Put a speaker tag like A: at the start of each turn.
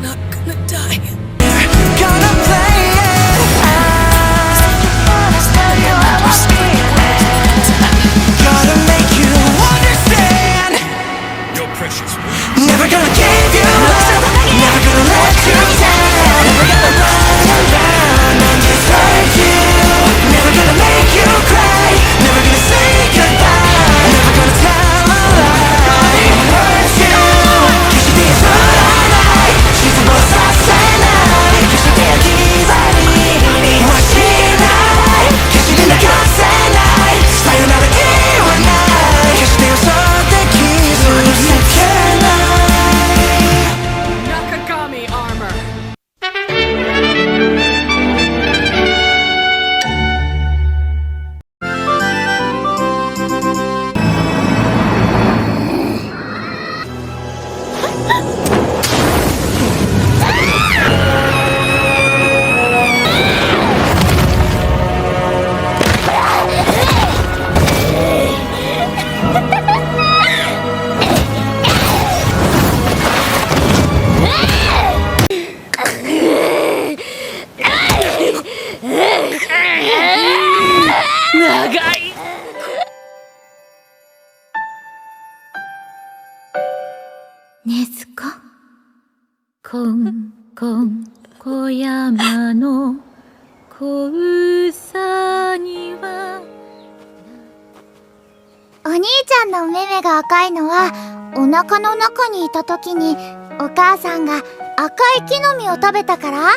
A: not gonna die.
B: Gonna play it out. Gotta make you understand.
C: You're precious.
B: Never gonna give you up. Never gonna let you down. Never gonna run around and desert you. Never gonna make you cry. Never gonna say goodbye. Never gonna tell a lie. Hurt you. Cause she thinks what I like. She's the boss I say lie. Cause she can't give what she like. Cause she didn't come say lie. Sayonara iwanai. Cause she thinks all the keys are second lie.
A: Nakagami armor. 長い。
D: ねずこ、こんこん小山の小うさぎは。
E: お兄ちゃんのお目目が赤いのはお腹の中にいた時にお母さんが赤い木の実を食べたから